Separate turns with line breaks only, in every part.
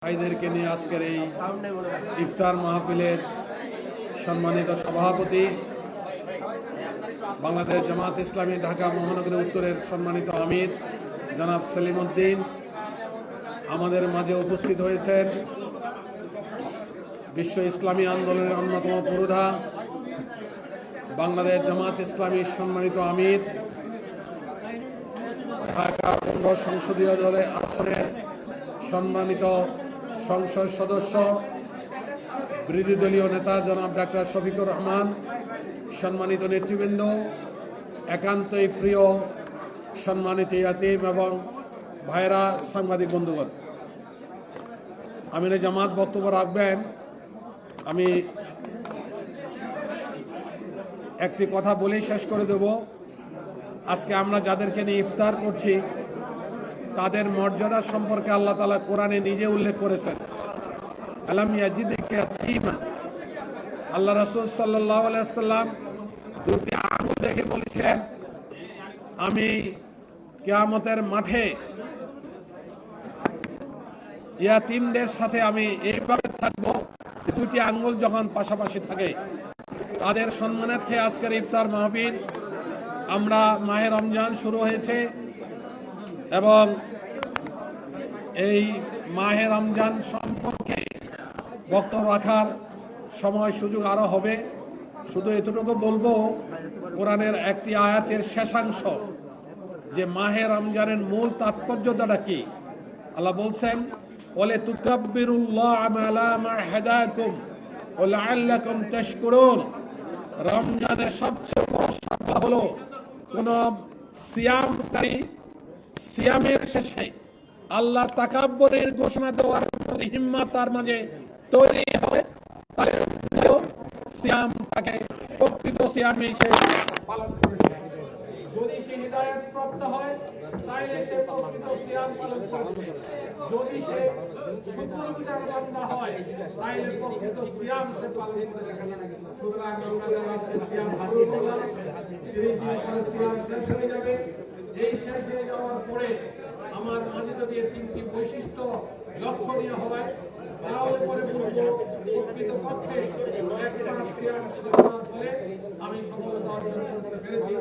ভাইদেরকে নিয়ে আজকের এই ইফতার মাহফিলের সম্মানিত সভাপতি, বাংলাদেশ জামাত ইসলামী ঢাকা মহানগরী উত্তরের সম্মানিত আমির জনাব সেলিম উদ্দিন, আমাদের মাঝে উপস্থিত হয়েছেন বিশ্ব ইসলামী আন্দোলনের অন্যতম পুরোধা বাংলাদেশ জামাত ইসলামীর সম্মানিত আমির, ঢাকা 15 সংসদীয় দলের আসনের সম্মানিত সংসদ সদস্য, বিরোধী দলীয় নেতা জনাব ডাক্তার শফিকুর রহমান, সম্মানিত নেতৃবৃন্দ, একান্তই প্রিয় সম্মানিত ইয়াতিম এবং ভাইরা, সাংবাদিক বন্ধুগণ, আমিরে জামাত বক্তব্য রাখবেন। আমি একটি কথা বলেই শেষ করে দেব। আজকে আমরা যাদেরকে নিয়ে ইফতার করছি তাদের মর্যাদা সম্পর্কে আল্লাহ তাআলা কোরআনে নিজে উল্লেখ করেছেন। আলাম ইয়াজিদকা ইয়াতীমা, আল্লাহ রাসূল সাল্লাল্লাহু আলাইহি ওয়াসাল্লাম দুটি আঙুল দেখে বলেছিলেন, আমি কিয়ামতের মাঠে ইয়াতীমদের সাথে আমি এইভাবে থাকবো, দুটি আঙ্গুল যখন পাশাপাশি থাকে। তাদের সম্মানার্থে আজকের ইফতার মাহফিল। আমরা মাহে রমজান শুরু হয়েছে এবং এই মাহে রমজান সম্পর্কে বক্তব্য রাখার সময় সুযোগ আরো হবে। শুধু এতটুকু বলবো, কোরআনের একটি আয়াতের শেষাংশ যে মাহে রমজানের মূল তাৎপর্যটা কি। আল্লাহ বলছেন, ওয়ালা তুকাব্বিরুল্লাহ আলা মা হাদাকুম ওয়া লাআল্লাকুম তাশকুরুন। রমজানের সবচেয়ে বড় সংখ্যা হলো কোন সিয়ামকারী সিয়ামের শেষে আল্লাহ তাকাব্বুরের ঘোষণা দেওয়ার হিম্মত তার মাঝে তৈরি হয়, তাহলে সিয়াম তাকে প্রকৃত সিয়ামে সে পালন করেছে। যদি সে হিদায়াত প্রাপ্ত হয় তাহলে সে প্রকৃত সিয়াম পালন করেছে। যদি সে শুকরগুজার বান্দা হয় তাহলে প্রকৃত সিয়াম সে পালন করেছে। সুতরাং আমরা আজকে সিয়াম শুরু করলাম, 30 দিন পরে সিয়াম শেষ হয়ে যাবে। এই শেষ হয়ে যাওয়ার পরে আমার মাঝে যদি তিনটি বৈশিষ্ট্য লক্ষণীয় হয় তাহলে পরে বলবো প্রকৃত পক্ষে একটা সিয়াম শুরু করার ফলে আমি সফলতা অর্জন করতে পেরেছি।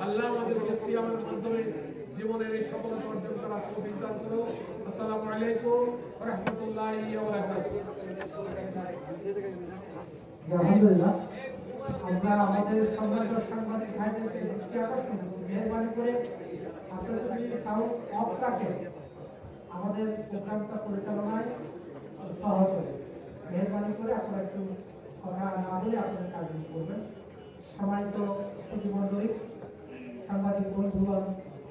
আল্লাহ আমাদেরকে সিয়ামের মাধ্যমে জীবনের এই সফলতা অর্জন করার তৌফিক দান করুন। আসসালামু আলাইকুম ওয়া রাহমাতুল্লাহি ওয়া বারাকাতুহু।
আলহামদুলিল্লাহ, আমরা আমাদের সম্মানিত সাংবাদিক ভাইদেরকে দৃষ্টি আকর্ষণ করছি, মেহরবানি করে আপনারা যদি সাউন্ড অফ রাখেন আমাদের প্রোগ্রামটা পরিচালনায় সহজ হবে। মেহরবানি করে আপনারা একটু কথা না বলে আপনাদের কাজগুলো করবেন। সম্মানিত সুধীমণ্ডলী, সাংবাদিক বন্ধুগণ,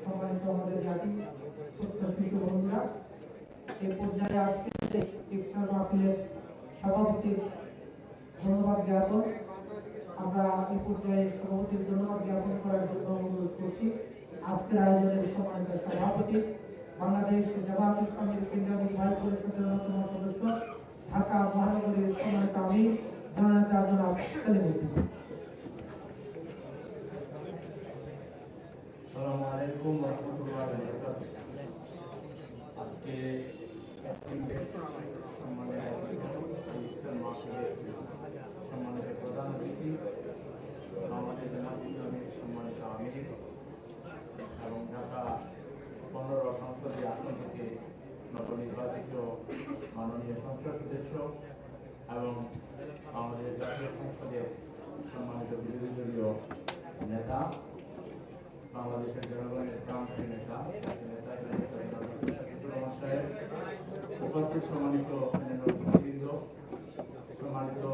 সম্মানিত আমাদের জাতি ছোট্ট শিশু বন্ধুরা, এই পর্যায়ে আজকে ইফতার মাহফিলের সভাপতির ধন্যবাদ জ্ঞাপন। আমরা এই পর্যায়ে সভাপতির ধন্যবাদ জ্ঞাপন করার জন্য অনুরোধ করছি আজকের আয়োজনের সম্মানিত সভাপতি, বাংলাদেশ জামাত ইসলামীর কেন্দ্রীয় নির্বাহী পরিষদের অন্যতম সদস্য, ঢাকা মহানগরীর সম্মানিত আমির জনাব সেলিম উদ্দিন।
আসসালামু আলাইকুম ওয়া রাহমাতুল্লাহি ওয়া বারাকাতুহু। আজকে সম্মানিত প্রধান অতিথি, আমাদের জামাত ইসলামীর সম্মানিত আমির এবং ঢাকা 15 সংসদীয় আসন থেকে নবনির্বাচিত মাননীয় সংসদ সদস্য এবং আমাদের জাতীয় সংসদের সম্মানিত বিরোধী দলীয় নেতা, বাংলাদেশের জনগণের প্রাণপ্রিয় নেতা উপস্থিত সম্মানিত নেতৃবৃন্দ, সম্মানিত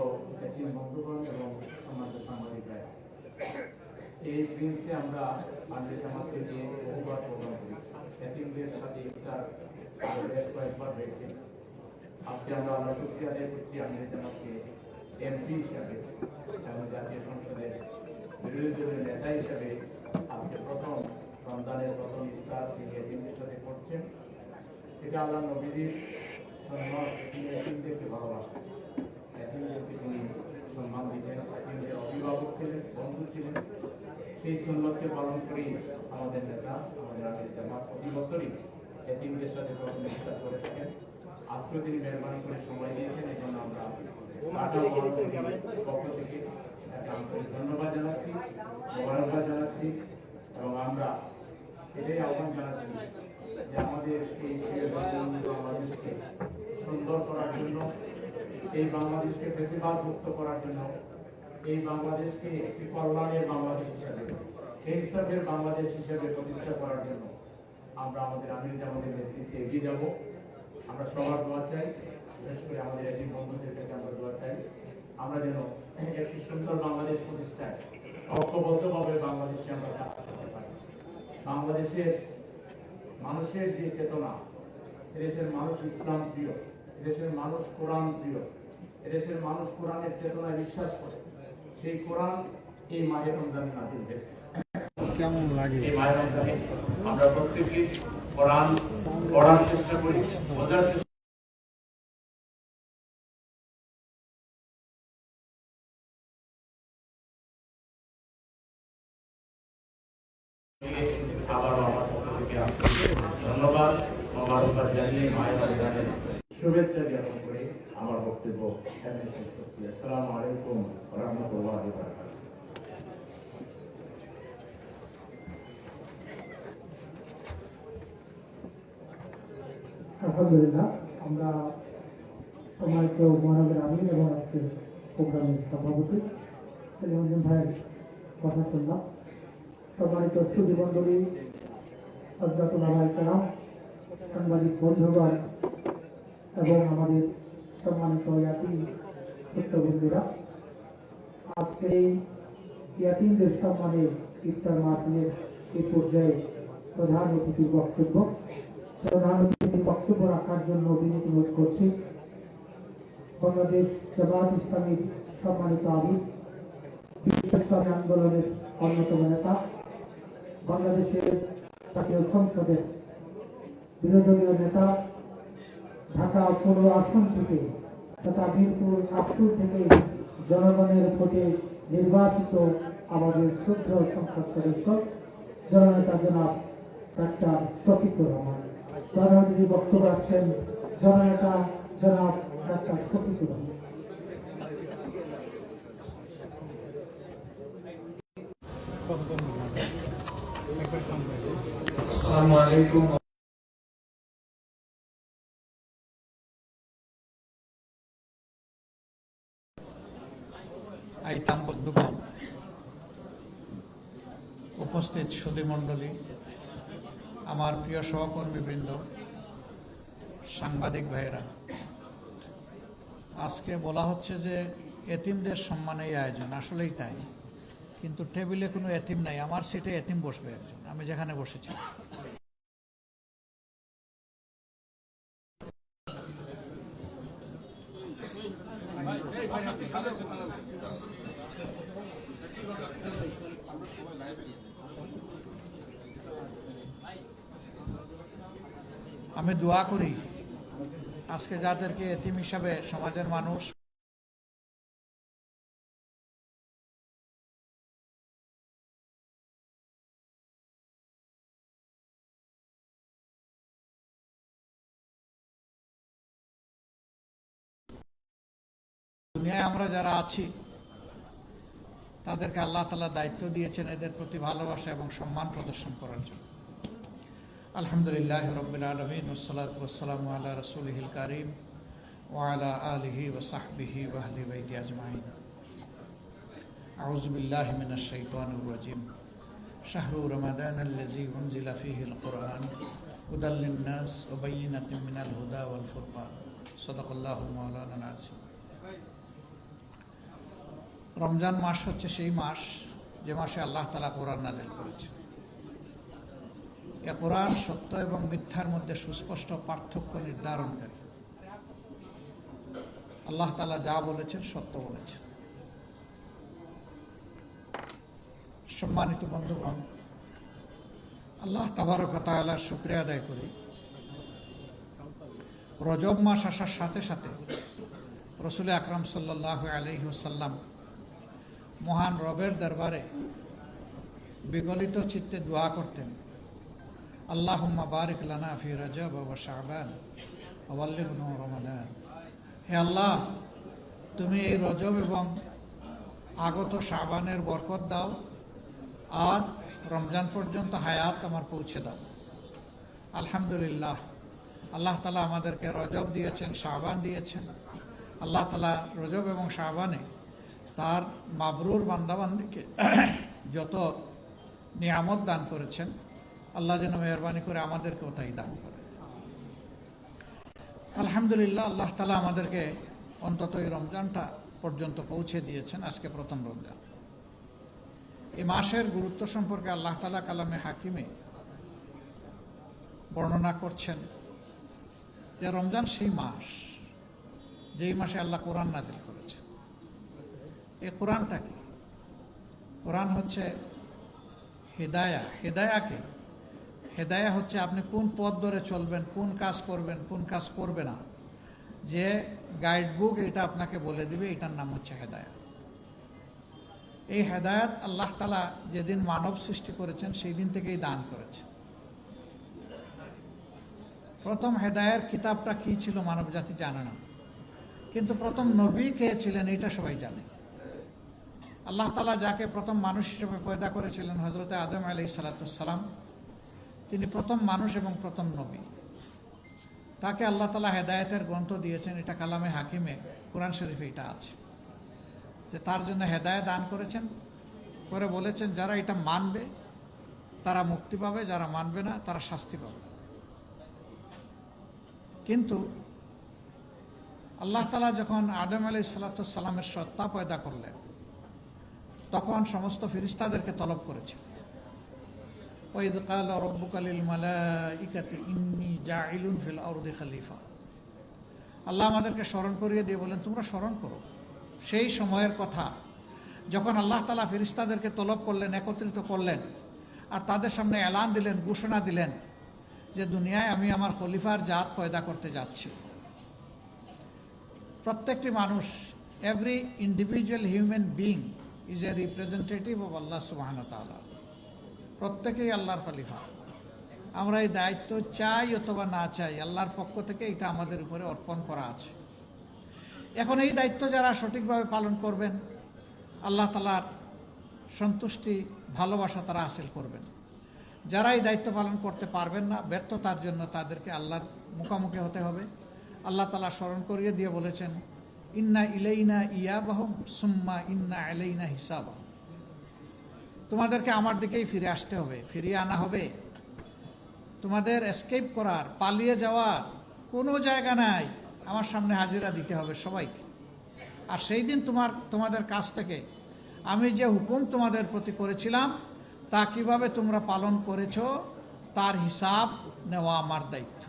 বন্ধুগণ এবং সম্মানিত সাংবাদিক ভাই, এই প্রিন্সে আমরা আমির জামাতকে দিয়ে বহুবার প্রোগ্রাম করি। এতিমদের সাথে ইফতার বেশ কয়েকবার হয়েছে। আজকে আমরা শুকরিয়া আদায় করছি আমির জামাতকে এমপি হিসাবে এবং জাতীয় সংসদের বিরোধী দলের নেতা হিসাবে আজকে প্রথম সন্তানের প্রথম ইফতার তিনি এতিমদের সাথে করছেন। এটা আল্লাহ নবীজির সম্মান, তিনি এতিমদেরকে ভালোবাসতেন, এতিমদেরকে তিনি সম্মান দিতেন, এতিমদের অভিভাবক ছিলেন, বন্ধু ছিলেন। সেই সুন্নতকে পালন করি আমাদের নেতা, আমাদের আমির জামাত প্রতি বছরই এতিমদের সাথে প্রথম ইফতার করে থাকেন। আজকেও তিনি মেহরবানি করে সময় দিয়েছেন। এই জন্য আমরা ঢাকা মহানগরীর পক্ষ থেকে তাকে আন্তরিক ধন্যবাদ জানাচ্ছি, মোবারকবাদ জানাচ্ছি এবং আমরা এটাই আহ্বান জানাচ্ছি যে আমাদের এই বাংলাদেশকে সুন্দর করার জন্য, এই বাংলাদেশকে ফেসিবাদ মুক্ত করার জন্য, এই বাংলাদেশকে একটি কল্যাণের বাংলাদেশ হিসাবে, ইনসাফের বাংলাদেশ হিসাবে প্রতিষ্ঠা করার জন্য আমরা আমাদের আমির জামাতের নেতৃত্বে এগিয়ে যাব। আমরা সবার দোয়া চাই, বিশেষ করে আমাদের একটি বন্ধুদের কাছে আমরা দোয়া চাই আমরা যেন একটি সুন্দর বাংলাদেশ প্রতিষ্ঠায় ঐক্যবদ্ধভাবে বাংলাদেশে আমরা কাজ করতে পারি। বাংলাদেশের মানুষের যে চেতনা, এদেশের মানুষ ইসলাম প্রিয়, এদেশের মানুষ কোরআন প্রিয়, এদেশের মানুষ কোরআনের চেতনায় বিশ্বাস করে, সেই কোরআন এই মাহে রমজানে নাযিল হয়েছে।
কেমন লাগে
এই মাহে রমজানে আমরা প্রত্যেকে কোরআন পড়ার চেষ্টা করি, বোঝার চেষ্টা আবারও আমার পক্ষ থেকে ধন্যবাদ মোবারকবাদ জানিয়ে মায়ের রমজানের শুভেচ্ছা জ্ঞাপন করে আমার বক্তব্য এখানে শেষ করছি। আসসালামু আলাইকুম ওয়া রাহমাতুল্লাহি ওয়া বারাকাতুহু।
আলহামদুলিল্লাহ, আমরা সম্মানিত মহানগর আমির এবং আজকের প্রোগ্রামের সভাপতি সেলিমুদ্দিন ভাইয়ের কথা শুনলাম। সম্মানিত সুধীমণ্ডলী, হযরতুল আলাইহিস সালাম, সাংবাদিক বন্ধুগণ এবং আমাদের সম্মানিত ইয়াতিম ছোট্ট বন্ধুরা, আজকে এই ইয়াতিমদের সম্মানে ইফতার মাহফিলের এই পর্যায়ে প্রধান অতিথির বক্তব্য রাখার জন্য বিনীত অনুরোধ করছি বাংলাদেশ জামাত ইসলামীর সম্মানিত আমির, বিশ্ব ইসলামী আন্দোলনের অন্যতম নেতা, বাংলাদেশের জাতীয় সংসদের বিরোধী নেতা, ঢাকা ১৬ আসন থেকে তথা মিরপুর ৮ থেকে জনগণের ভোটে নির্বাচিত আমাদের শ্রদ্ধেয় সংসদ সদস্য জননেতা জনাব ডাক্তার শফিকুর রহমান। প্রধান অতিথি বক্তব্য রাখছেন জননেতা জনাব ডাক্তার শফিকুর রহমান।
আসসালামু আলাইকুম। আইতাম বন্ধুগণ, উপস্থিত সুধীমণ্ডলী, আমার প্রিয় সহকর্মীবৃন্দ, সাংবাদিক ভাইয়েরা, আজকে বলা হচ্ছে যে এতিমদের সম্মানে এই আয়োজন, আসলেই তাই, কিন্তু টেবিলে কোনো এতিম নাই। আমার সিটে এতিম বসবে একজন, আমি যেখানে বসেছি। আমি দোয়া করি আজকে যাদেরকে এতিম হিসাবে সমাজের মানুষ দুনিয়ায় আমরা যারা আছি তাদেরকে আল্লাহ তাআলা দায়িত্ব দিয়েছেন এদের প্রতি ভালোবাসা এবং সম্মান প্রদর্শন করার জন্য। আলহামদুলিল্লাহ রাব্বিল আলামিন, ওয়াসসালাতু ওয়াসসালামু আলা রাসূলিহিল কারীম ওয়া আলা আলিহি ওয়া সাহবিহি ওয়া আহলি বাইতি আজমাইন। আউযু বিল্লাহি মিনাশ শাইতানির রাজীম। শাহরু রমাদানাল্লাযী উনজিলা ফীহিল কুরআন হুদাল লিন-নাস ওয়া বায়্যিনাতিন মিনাল হুদা ওয়াল ফুরকান। সাদাকাল্লাহুল মাওলানাল আযীম। রমজান মাস হচ্ছে সেই মাস যে মাসে আল্লাহ তাআলা কোরআন নাযিল করেছেন। এ কোরআন সত্য এবং মিথ্যার মধ্যে সুস্পষ্ট পার্থক্য নির্ধারণকারী। আল্লাহ তাআলা যা বলেছেন সত্য বলেছেন। সম্মানিত বন্ধুগণ, আল্লাহ তাবারক ওয়া তাআলার শুকরিয়া আদায় করি। রজব মাস আসার সাথে সাথে রাসূল আকরাম সাল্লাল্লাহু আলাইহি ওয়াসাল্লাম মহান রবের দরবারে বিগলিত চিত্তে দোয়া করতেন, আল্লাহুম্মা বারিক লানা ফি রজব ওয়া শাবান ওয়াবাল্লিগনা রমাদান। হে আল্লাহ, তুমি এই রজব এবং আগত শাবানের বরকত দাও আর রমজান পর্যন্ত হায়াত আমার পৌঁছে দাও। আলহামদুলিল্লাহ, আল্লাহ তালা আমাদেরকে রজব দিয়েছেন, শাবান দিয়েছেন। আল্লাহ তালা রজব এবং শাবানে তার মাবরুর বান্দাবান্দিকে যত নিয়ামত দান করেছেন, আল্লাহ যেন মেহরবানি করে আমাদেরকেও তাই দান করে। আলহামদুলিল্লাহ, আল্লাহ তালা আমাদেরকে অন্তত এই রমজানটা পর্যন্ত পৌঁছে দিয়েছেন। আজকে প্রথম রমজান। এই মাসের গুরুত্ব সম্পর্কে আল্লাহ তালা কালামে হাকিমে বর্ণনা করছেন যে রমজান সেই মাস যেই মাসে আল্লাহ কোরআন নাজিল করেছেন। এই কোরআনটা কি? কোরআন হচ্ছে হেদায়া। হেদায়াকে হেদায়া হচ্ছে আপনি কোন পথ ধরে চলবেন, কোন কাজ করবেন, কোন কাজ করবে না, যে গাইড বুক এটা আপনাকে বলে দিবে, এটার নাম হচ্ছে হেদায়া। এই হেদায়াত আল্লাহ তাআলা যেদিন মানব সৃষ্টি করেছেন সেই দিন থেকেই দান করেছেন। প্রথম হেদায়ার কিতাবটা কি ছিল মানব জাতি জানে না, কিন্তু প্রথম নবী কে ছিলেন এটা সবাই জানে। আল্লাহ তাআলা যাকে প্রথম মানুষ হিসেবে পয়দা করেছিলেন, হযরত আদম আলাইহিস সালাম, তিনি প্রথম মানুষ এবং প্রথম নবী। তাকে আল্লাহ তাআলা হেদায়েতের গ্রন্থ দিয়েছেন। এটা কালামে হাকিমে কোরআন শরীফে এটা আছে যে তার জন্য হেদায়েত দান করেছেন, করে বলেছেন যারা এটা মানবে তারা মুক্তি পাবে, যারা মানবে না তারা শাস্তি পাবে। কিন্তু আল্লাহ তাআলা যখন আদম আলাইহিস সালামের সত্তা পয়দা করলেন, তখন সমস্ত ফেরেশতাদেরকে তলব করেছেন। ওয়াইদ ক্বালা রাব্বুকা লিল মালাইকাতি ইন্নী জাইলুন ফিল আরদি খলিফা। আল্লাহ আমাদেরকে স্মরণ করিয়ে দিয়ে বলেন, তোমরা স্মরণ করো সেই সময়ের কথা যখন আল্লাহ তাআলা ফেরেশতাদেরকে তলব করলেন, একত্রিত করলেন, আর তাদের সামনে এলান দিলেন, ঘোষণা দিলেন যে দুনিয়ায় আমি আমার খলিফার জাত পয়দা করতে যাচ্ছি। প্রত্যেকটি মানুষ, every individual human being is a representative of আল্লাহ সুবহানাহু ওয়া তাআলা। প্রত্যেকেই আল্লাহর খলিফা। আমরা এই দায়িত্ব চাই অথবা না চাই, আল্লাহর পক্ষ থেকে এটা আমাদের উপরে অর্পণ করা আছে। এখন এই দায়িত্ব যারা সঠিকভাবে পালন করবেন, আল্লাহ তাআলার সন্তুষ্টি, ভালোবাসা তারা হাসিল করবেন। যারা এই দায়িত্ব পালন করতে পারবেন না, ব্যর্থতার জন্য তাদেরকে আল্লাহর মুখোমুখি হতে হবে। আল্লাহ তাআলা স্মরণ করিয়ে দিয়ে বলেছেন, ইন্না ইলাইনা ইয়াবাহুম সুম্মা ইন্না আলাইনা হিসাবাহুম। তোমাদেরকে আমার দিকেই ফিরে আসতে হবে, ফিরিয়ে আনা হবে। তোমাদের এসকেপ করার, পালিয়ে যাওয়ার কোনো জায়গা নাই। আমার সামনে হাজিরা দিতে হবে সবাইকে। আর সেই দিন তোমাদের কাছ থেকে আমি যে হুকুম তোমাদের প্রতি করেছিলাম তা কিভাবে তোমরা পালন করেছো তার হিসাব নেওয়া আমার দায়িত্ব।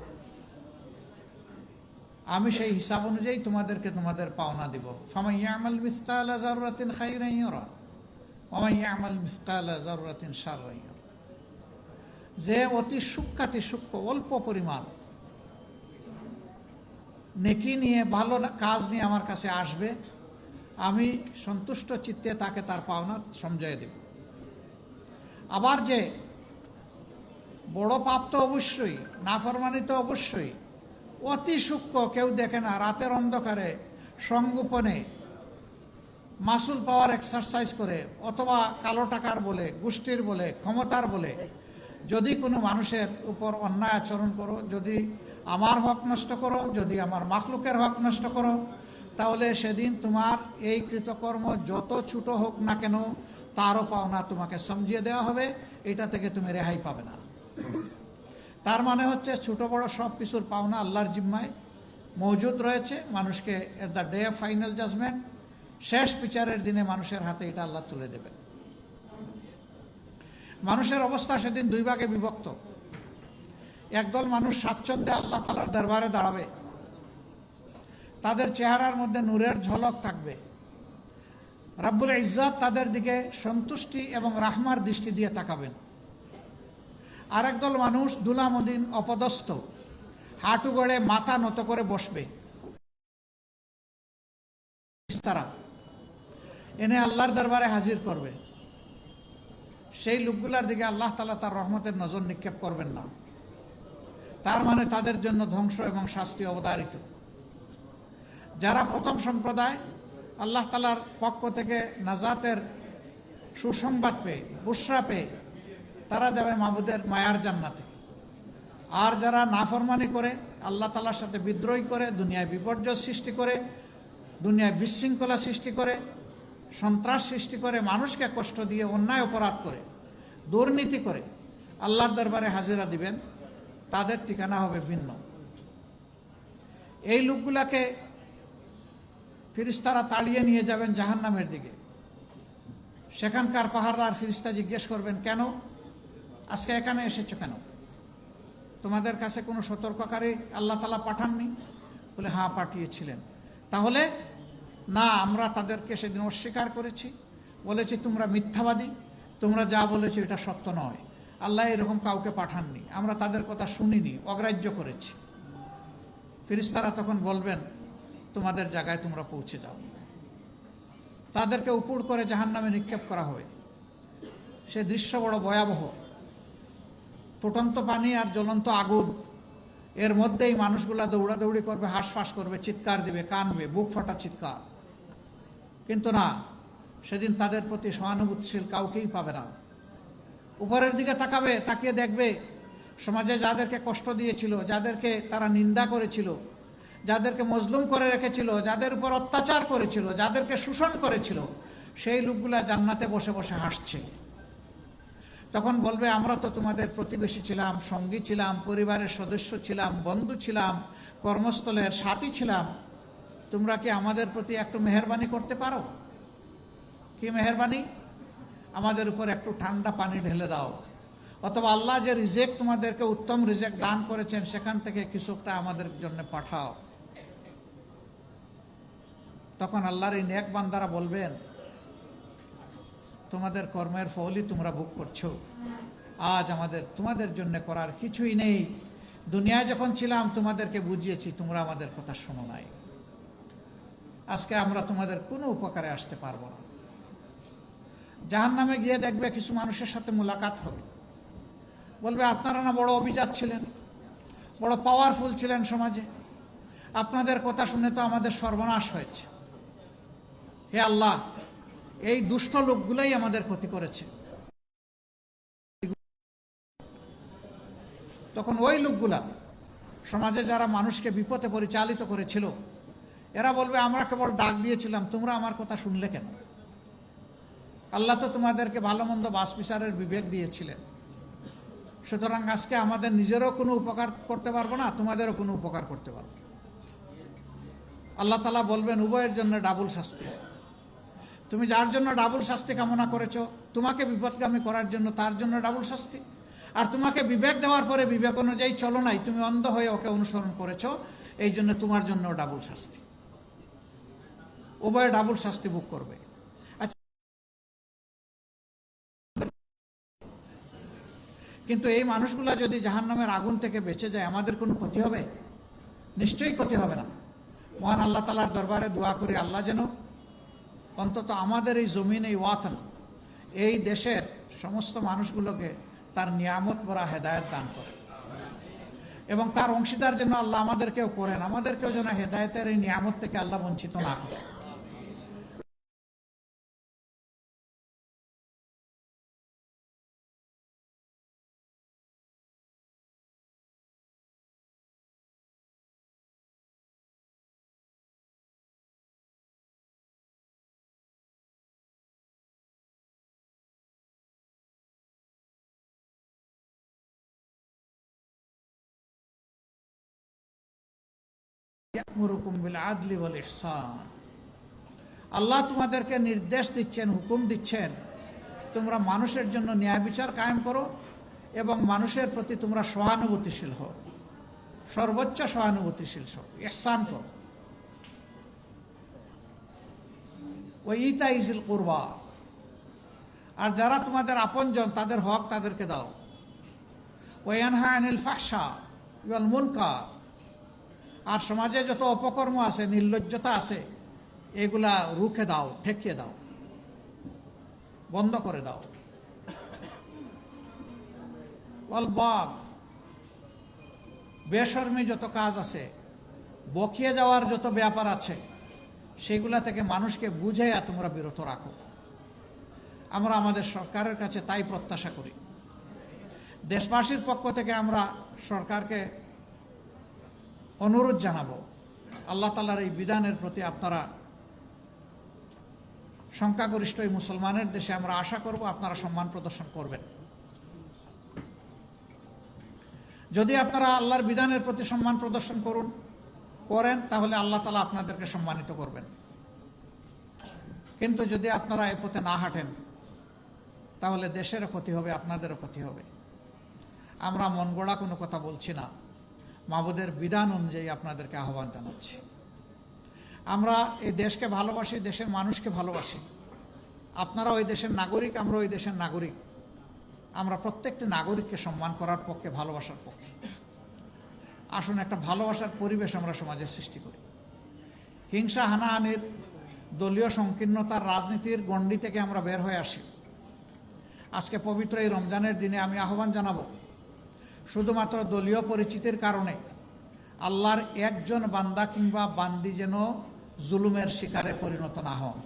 আমি সেই হিসাব অনুযায়ী তোমাদেরকে তোমাদের পাওনা দিব। ফামান ইয়ামাল মিসকালা যাররাতিন খাইরান ইয়ারা ওয়া মান ইয়ামাল মিসকালা যাররাতিন শাররান ইয়ারা। যে অতি সূক্ষ্মাতি সূক্ষ্ম অল্প পরিমাণ নেকি নিয়ে, ভালো কাজ নিয়ে আমার কাছে আসবে, আমি সন্তুষ্ট চিত্তে তাকে তার পাওনা সমঝাই দেব। আবার যে বড় পাপ তো অবশ্যই, নাফরমানি তো অবশ্যই, অতি সূক্ষ্ম কেউ দেখে না, রাতের অন্ধকারে সংগোপনে মাসুল পাওয়ার এক্সারসাইজ করে, অথবা কালো টাকার বলে, গোষ্ঠীর বলে, ক্ষমতার বলে যদি কোনো মানুষের উপর অন্যায় আচরণ করো, যদি আমার হক নষ্ট করো, যদি আমার মাখলুকের হক নষ্ট করো, তাহলে সেদিন তোমার এই কৃতকর্ম যত ছোট হোক না কেন তারও পাওনা তোমাকে সমঝিয়ে দেওয়া হবে। এটা থেকে তুমি রেহাই পাবে না। তার মানে হচ্ছে ছোট বড় সব কিছুর পাওনা আল্লাহর জিম্মায় মজুদ রয়েছে। মানুষকে at the day of final judgement, শেষ বিচারের দিনে মানুষের হাতে এটা আল্লাহ তুলে দেবেন। মানুষের অবস্থা সেদিন দুই ভাগে বিভক্ত। একদল মানুষ স্বাচ্ছন্দ্যে আল্লাহ তাআলার দরবারে দাঁড়াবে, তাদের চেহারার মধ্যে নূরের ঝলক থাকবে, রাব্বুল ইজ্জত তাদের দিকে সন্তুষ্টি এবং রাহমার দৃষ্টি দিয়ে তাকাবেন। আর একদল মানুষ দুলামদিন অপদস্থ, হাঁটু গড়ে মাথা নত করে বসবে, তারা এনে আল্লাহর দরবারে হাজির করবে। সেই লোকগুলার দিকে আল্লাহ তাআলা তার রহমতের নজর নিক্ষেপ করবেন না। তার মানে তাদের জন্য ধ্বংস এবং শাস্তি অবধারিত। যারা প্রথম সম্প্রদায় আল্লাহ তাআলার পক্ষ থেকে নাজাতের সুসংবাদ পেয়ে, বুশরা পেয়ে, তারা যাবে মাবুদের মায়ার জান্নাতে। আর যারা নাফরমানি করে, আল্লাহ তাআলার সাথে বিদ্রোহ করে, দুনিয়ায় বিপর্যয় সৃষ্টি করে, দুনিয়ায় বিশৃঙ্খলা সৃষ্টি করে, সন্ত্রাস সৃষ্টি করে, মানুষকে কষ্ট দিয়ে অন্যায় অপরাধ করে, দুর্নীতি করে আল্লাহর দরবারে হাজিরা দিবেন, তাদের ঠিকানা হবে ভিন্ন। এই লোকগুলাকে ফিরিস্তারা তাড়িয়ে নিয়ে যাবেন জাহান্নামের দিকে। সেখানকার পাহাড়দার ফিরিস্তা জিজ্ঞেস করবেন, কেন আজকে এখানে এসেছো কেন? তোমাদের কাছে কোনো সতর্ককারী আল্লাহ তাআলা পাঠাননি? বলে হ্যাঁ পাঠিয়েছিলেন। তাহলে না, আমরা তাদেরকে সেদিন অস্বীকার করেছি, বলেছি তোমরা মিথ্যাবাদী, তোমরা যা বলেছো এটা সত্য নয়, আল্লাহ এরকম কাউকে পাঠাননি, আমরা তাদের কথা শুনিনি, অগ্রাহ্য করেছি। ফেরেশতারা তখন বলবেন তোমাদের জায়গায় তোমরা পৌঁছে যাও। তাদেরকে উপুড় করে জাহান্নামে নিক্ষেপ করা হবে। সে দৃশ্য বড় ভয়াবহ। ফুটন্ত পানি আর জ্বলন্ত আগুন, এর মধ্যেই মানুষগুলা দৌড়াদৌড়ি করবে, হাঁসফাঁস করবে, চিৎকার দিবে, কানবে, বুক ফাটা চিৎকার। কিন্তু না, সেদিন তাদের প্রতি সহানুভূতিশীল কাউকেই পাবে না। উপরের দিকে তাকাবে, তাকিয়ে দেখবে সমাজে যাদেরকে কষ্ট দিয়েছিল, যাদেরকে তারা নিন্দা করেছিল, যাদেরকে মজলুম করে রেখেছিল, যাদের উপর অত্যাচার করেছিল, যাদেরকে শোষণ করেছিল, সেই লোকগুলা জান্নাতে বসে বসে হাসছে। তখন বলবে আমরা তো তোমাদের প্রতিবেশী ছিলাম, সঙ্গী ছিলাম, পরিবারের সদস্য ছিলাম, বন্ধু ছিলাম, কর্মস্থলের সাথী ছিলাম, তোমরা কি আমাদের প্রতি একটু মেহেরবানি করতে পারো? কি মেহেরবানি? আমাদের উপর একটু ঠান্ডা পানি ঢেলে দাও, অথবা আল্লাহ যে রিজেক তোমাদেরকে উত্তম রিজেক দান করেছেন সেখান থেকে কিছুটা আমাদের জন্য পাঠাও। তখন আল্লাহর এই নেক বান্দারা বলবেন তোমাদের কর্মের ফলই তোমরা ভোগ করছো, আজ আমাদের তোমাদের জন্য করার কিছুই নেই। দুনিয়ায় যখন ছিলাম তোমাদেরকে বুঝিয়েছি, তোমরা আমাদের কথা শোনো নাই, আজকে আমরা তোমাদের কোনো উপকারে আসতে পারবো না। জাহান্নামে গিয়ে দেখবে কিছু মানুষের সাথে মোলাকাত হবে, বলবে আপনারা না বড় অভিজাত ছিলেন, বড় পাওয়ারফুল ছিলেন সমাজে, আপনাদের কথা শুনে তো আমাদের সর্বনাশ হয়েছে। হে আল্লাহ, এই দুষ্ট লোকগুলাই আমাদের ক্ষতি করেছে। তখন ওই লোকগুলা সমাজে যারা মানুষকে বিপথে পরিচালিত করেছিল, এরা বলবে আমরা কেবল ডাক দিয়েছিলাম, তোমরা আমার কথা শুনলে কেন? আল্লাহ তো তোমাদেরকে ভালো মন্দ বাস বিচারের বিবেক দিয়েছিলেন, সুতরাং আজকে আমাদের নিজেরও কোনো উপকার করতে পারবো না, তোমাদেরও কোনো উপকার করতে পারবো না। আল্লাহ তাআলা বলবেন উভয়ের জন্য ডাবল শাস্তি। তুমি যার জন্য ডাবল শাস্তি কামনা করেছো, তোমাকে বিপদগামী করার জন্য, তার জন্য ডাবল শাস্তি। আর তোমাকে বিবেক দেওয়ার পরে বিবেক অনুযায়ী চলো নাই, তুমি অন্ধ হয়ে ওকে অনুসরণ করেছো, এই জন্য তোমার জন্য ডাবল শাস্তি। উভয়ে ডাবল শাস্তি ভোগ করবে। আচ্ছা, কিন্তু এই মানুষগুলা যদি জাহান্নামের আগুন থেকে বেঁচে যায়, আমাদের কোনো ক্ষতি হবে? নিশ্চয়ই ক্ষতি হবে না। মহান আল্লাহ তাআলার দরবারে দোয়া করি, আল্লাহ যেন অন্তত আমাদের এই জমিন, এই ওয়াতন, এই দেশের সমস্ত মানুষগুলোকে তার নিয়ামত ভরা হেদায়েত দান করে, এবং তার অংশীদার যেন আল্লাহ আমাদেরকেও করেন, আমাদেরকেও যেন হেদায়েতের এই নিয়ামত থেকে আল্লাহ বঞ্চিত না করে। ইয়া'মুরুকুম বিল আদলি ওয়াল ইহসান, আল্লাহ তোমাদেরকে নির্দেশ দিচ্ছেন, হুকুম দিচ্ছেন, তোমরা মানুষের জন্য ন্যায় বিচার কায়েম করো এবং মানুষের প্রতি তোমরা সহানুভূতিশীল হও, সর্বোচ্চ সহানুভূতিশীল হও, ইহসান করো। ওয়া ইতাইজিল কুরবা, আর যারা তোমাদের আপনজন তাদের হক তাদেরকে দাও। ওয়া ইয়ানহা আনিল ফাহশা ওয়াল মুনকার, আর সমাজে যত অপকর্ম আছে, নির্লজ্জতা আছে, এগুলা রুখে দাও, ঠেকিয়ে দাও, বন্ধ করে দাও। ওয়াল বাগ, বেশরমি যত কাজ আছে, বকিয়ে যাওয়ার যত ব্যাপার আছে, সেগুলা থেকে মানুষকে বুঝাইয়া তোমরা বিরত রাখো। আমরা আমাদের সরকারের কাছে তাই প্রত্যাশা করি। দেশবাসীর পক্ষ থেকে আমরা সরকারকে অনুরোধ জানাবো, আল্লাহ তাআলার এই বিধানের প্রতি আপনারা, সংখ্যাগরিষ্ঠ এই মুসলমানের দেশে আমরা আশা করব আপনারা সম্মান প্রদর্শন করবেন। যদি আপনারা আল্লাহর বিধানের প্রতি সম্মান প্রদর্শন করেন তাহলে আল্লাহ তাআলা আপনাদেরকে সম্মানিত করবেন। কিন্তু যদি আপনারা এ পথে না হাঁটেন তাহলে দেশেরও ক্ষতি হবে, আপনাদেরও ক্ষতি হবে। আমরা মন গড়া কোনো কথা বলছি না, মাবুদের বিধান অনুযায়ী আপনাদেরকে আহ্বান জানাচ্ছি। আমরা এই দেশকে ভালোবাসি, দেশের মানুষকে ভালোবাসি। আপনারা ওই দেশের নাগরিক, আমরা ওই দেশের নাগরিক। আমরা প্রত্যেকটি নাগরিককে সম্মান করার পক্ষে, ভালোবাসার পক্ষে। আসুন একটা ভালোবাসার পরিবেশ আমরা সমাজে সৃষ্টি করি। হিংসা, হানাহানির, দলীয় সংকীর্ণতার রাজনীতির গণ্ডি থেকে আমরা বের হয়ে আসি। আজকে পবিত্র এই রমজানের দিনে আমি আহ্বান জানাবো, শুধুমাত্র দলীয় পরিচিতির কারণে আল্লাহর একজন বান্দা কিংবা বান্দি যেন জুলুমের শিকারে পরিণত না হন।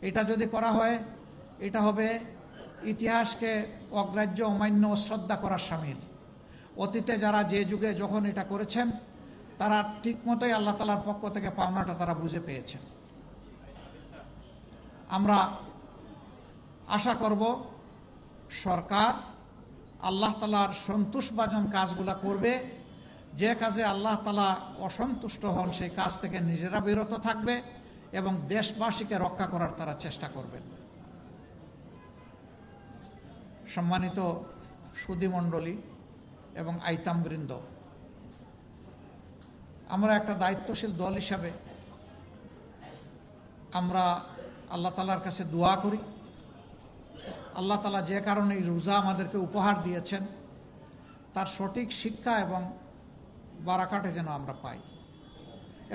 এটা যদি করা হয়, এটা হবে ইতিহাসকে অগ্রাহ্য, অমান্য, অশ্রদ্ধা করার শামিল। অতীতে যারা যে যুগে যখন এটা করেছেন তারা ঠিকমতোই আল্লাহ তাআলার পক্ষ থেকে পাওনাটা তারা বুঝে পেয়েছেন। আমরা আশা করব সরকার আল্লাহ তাআলার সন্তুষ্টভাজন কাজগুলা করবে। যে কাজে আল্লাহ তাআলা অসন্তুষ্ট হন সেই কাজ থেকে নিজেরা বিরত থাকবে এবং দেশবাসীকে রক্ষা করার তারা চেষ্টা করবেন। সম্মানিত সুধীমণ্ডলী এবং আইতামবৃন্দ, আমরা একটা দায়িত্বশীল দল হিসাবে আমরা আল্লাহ তাআলার কাছে দোয়া করি। আল্লাহ তাআলা যে কারণে এই রোজা আমাদেরকে উপহার দিয়েছেন তার সঠিক শিক্ষা এবং বারাকাটে যেন আমরা পাই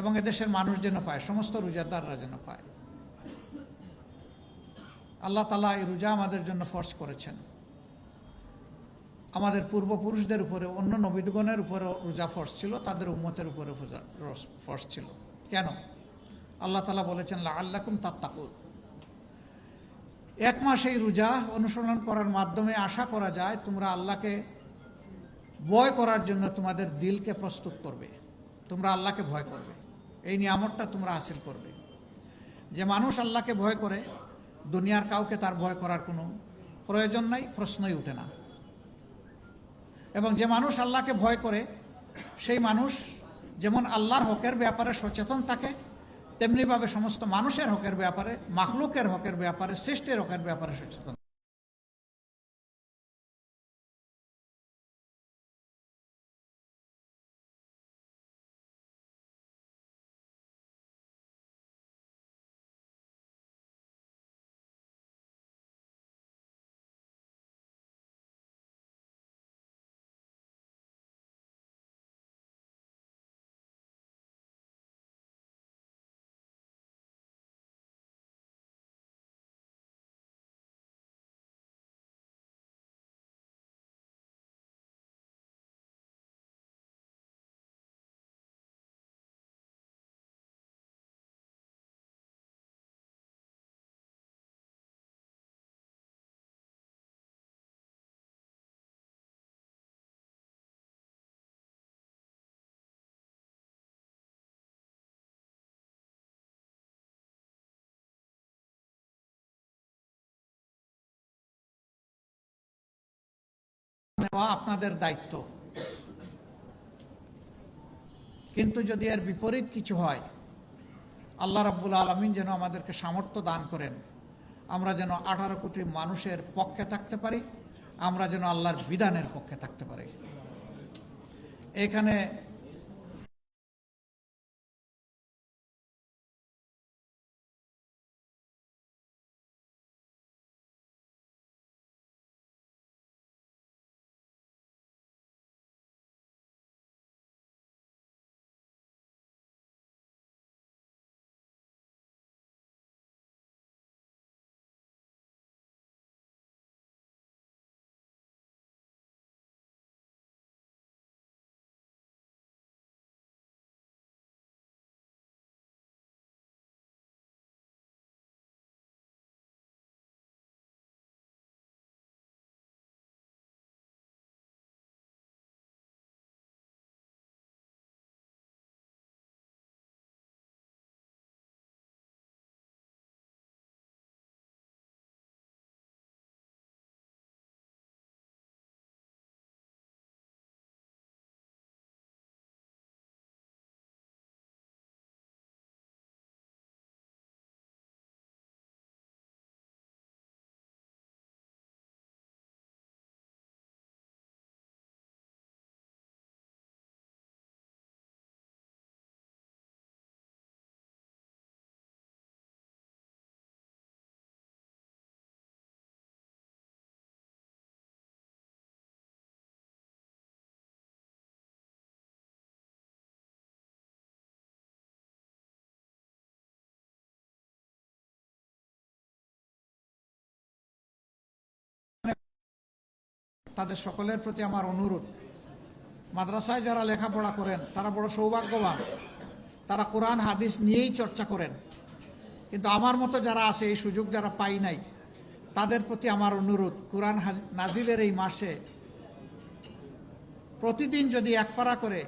এবং এদেশের মানুষ যেন পায়, সমস্ত রোজাদাররা যেন পায়। আল্লাহ তাআলা এই রোজা আমাদের জন্য ফরজ করেছেন। আমাদের পূর্বপুরুষদের উপরে, অন্য নবীগণের উপরেও রোজা ফরজ ছিল, তাদের উম্মতের উপরে ফরজ ছিল। কেন? আল্লাহ তাআলা বলেছেন লাআল্লাকুম তাত্তাকুন। এক মাস এই রোজা অনুসরণ করার মাধ্যমে আশা করা যায় তোমরা আল্লাহকে ভয় করার জন্য তোমাদের দিলকে প্রস্তুত করবে, তোমরা আল্লাহকে ভয় করবে, এই নিয়ামতটা তোমরা হাসিল করবে। যে মানুষ আল্লাহকে ভয় করে দুনিয়ার কাউকে তার ভয় করার কোনো প্রয়োজন নাই, প্রশ্নই উঠে না। এবং যে মানুষ আল্লাহকে ভয় করে সেই মানুষ যেমন আল্লাহর হকের ব্যাপারে সচেতন থাকে, তেমনিভাবে সমস্ত মানুষের হকের ব্যাপারে, মাখলুকের হকের ব্যাপারে, সৃষ্টির হকের ব্যাপারে সচেতন। নেওয়া আপনাদের দায়িত্ব, কিন্তু যদি এর বিপরীত কিছু হয়, আল্লাহ রাব্বুল আলামিন যেন আমাদেরকে সামর্থ্য দান করেন, আমরা যেন 18 কোটি মানুষের পক্ষে থাকতে পারি, আমরা যেন আল্লাহর বিধানের পক্ষে থাকতে পারি। এখানে তাদের সকলের প্রতি আমার অনুরোধ, মাদ্রাসায় যারা লেখাপড়া করেন তারা বড় সৌভাগ্যবান, তারা কোরআন হাদিস নিয়েই চর্চা করেন। কিন্তু আমার মতো যারা আছে, এই সুযোগ যারা পাই নাই, তাদের প্রতি আমার অনুরোধ, কোরআন নাজিলের এই মাসে প্রতিদিন যদি এক পারা করে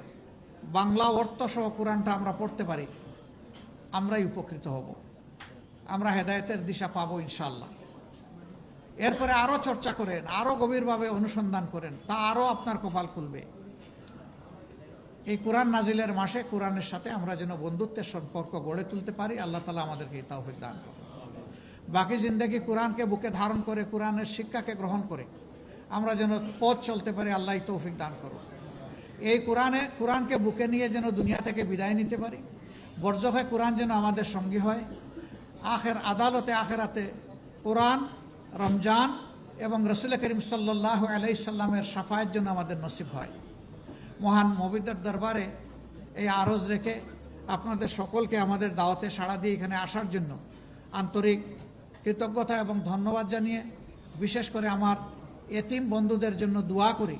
বাংলা অর্থ সহ কোরআনটা আমরা পড়তে পারি, আমরাই উপকৃত হব, আমরা হেদায়েতের দিশা পাবো ইনশাআল্লাহ। এরপরে আরও চর্চা করেন, আরও গভীরভাবে অনুসন্ধান করেন, তা আরও আপনার কপাল খুলবে। এই কোরআন নাজিলের মাসে কোরআনের সাথে আমরা যেন বন্ধুত্বের সম্পর্ক গড়ে তুলতে পারি, আল্লাহ তাআলা আমাদেরকে এই তৌফিক দান করুন। বাকি জিন্দেগি কোরআনকে বুকে ধারণ করে, কোরআনের শিক্ষাকে গ্রহণ করে আমরা যেন পথ চলতে পারি, আল্লাহ এই তৌফিক দান করুন। এই কোরআনকে বুকে নিয়ে যেন দুনিয়া থেকে বিদায় নিতে পারি, বর্জখে কোরআন যেন আমাদের সঙ্গী হয়, আখেরাতে কোরআন, রমজান এবং রসুল করিম সাল্লাল্লাহু আলাইহি সাল্লামের শাফায়েত যেন আমাদের নসিব হয়। মহান মুবিদের দরবারে এই আরজ রেখে আপনাদের সকলকে আমাদের দাওয়াতে সাড়া দিয়ে এখানে আসার জন্য আন্তরিক কৃতজ্ঞতা এবং ধন্যবাদ জানিয়ে, বিশেষ করে আমার এতিম বন্ধুদের জন্য দোয়া করি,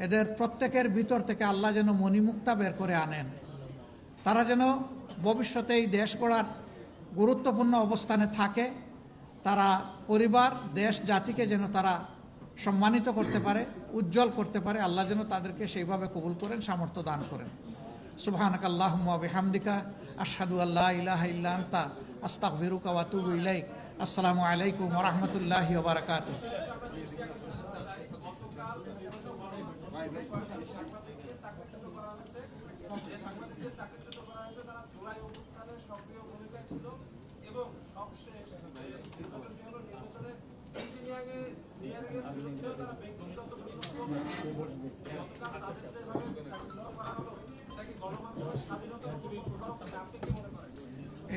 এদের প্রত্যেকের ভিতর থেকে আল্লাহ যেন মণিমুক্তা বের করে আনেন, তারা যেন ভবিষ্যতে এই দেশ গড়ার গুরুত্বপূর্ণ অবস্থানে থাকে, তারা পরিবার, দেশ, জাতিকে যেন তারা সম্মানিত করতে পারে, উজ্জ্বল করতে পারে, আল্লাহ যেন তাদেরকে সেইভাবে কবুল করেন, সামর্থ্য দান করেন। সুবহানাকাল্লাহুম্মা ওয়া বিহামদিকা আশহাদু আল্লা ইলাহা ইল্লা আনতা আস্তাগফিরুকা ওয়া আতুবু ইলাইক। আসসালামু আলাইকুম ওয়া রাহমাতুল্লাহি ওয়া বারাকাতুহু।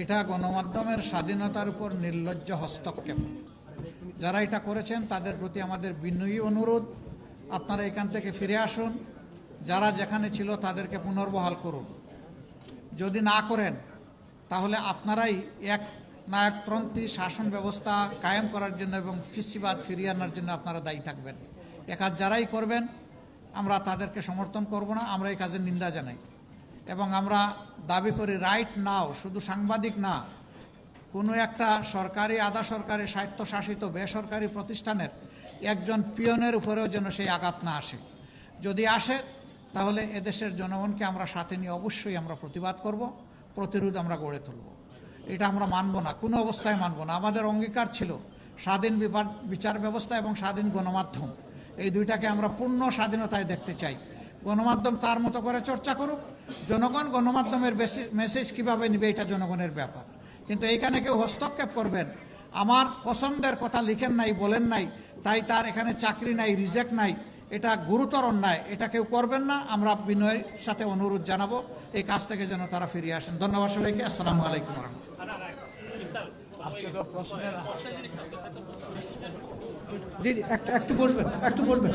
এটা গণমাধ্যমের স্বাধীনতার উপর নির্লজ্জ হস্তক্ষেপ। যারা এটা করেছেন তাদের প্রতি আমাদের বিনয়ী অনুরোধ, আপনারা এখান থেকে ফিরে আসুন, যারা যেখানে ছিল তাদেরকে পুনর্বহাল করুন। যদি না করেন তাহলে আপনারাই এক নায়কতন্ত্রী শাসন ব্যবস্থা কায়েম করার জন্য এবং ফিসিবাদ ফিরিয়ে আনার জন্য আপনারা দায়ী থাকবেন। এ কাজ যারাই করবেন আমরা তাদেরকে সমর্থন করব না, আমরা এই কাজের নিন্দা জানাই এবং আমরা দাবি করি রাইট নাও, শুধু সাংবাদিক না, কোনো একটা সরকারি, আধা সরকারি, স্বায়ত্তশাসিত বেসরকারি প্রতিষ্ঠানের একজন পিয়নের উপরেও যেন সেই আঘাত না আসে। যদি আসে তাহলে এদেশের জনগণকে আমরা সাথে নিয়ে অবশ্যই আমরা প্রতিবাদ করব, প্রতিরোধ আমরা গড়ে তুলব। এটা আমরা মানব না, কোনো অবস্থায় মানব না। আমাদের অঙ্গীকার ছিল স্বাধীন বিচার ব্যবস্থা এবং স্বাধীন গণমাধ্যম, এই দুইটাকে আমরা পূর্ণ স্বাধীনতায় দেখতে চাই। গণমাধ্যম তার মতো করে চর্চা করুক, জনগণ গণমাধ্যমের মেসেজ কীভাবে নেবে এটা জনগণের ব্যাপার। কিন্তু এইখানে কেউ হস্তক্ষেপ করবেন, আমার পছন্দের কথা লিখেন নাই, বলেন নাই, তাই তার এখানে চাকরি নাই, রিজেক্ট নাই, এটা গুরুতর অন্যায়, এটা কেউ করবেন না। আমরা বিনয়ের সাথে অনুরোধ জানাবো এই কাজ থেকে যেন তারা ফিরে আসেন। ধন্যবাদ সবাইকে। আসসালামু আলাইকুম ওয়া রাহমাতুল্লাহ।
জি একটু বসবেন।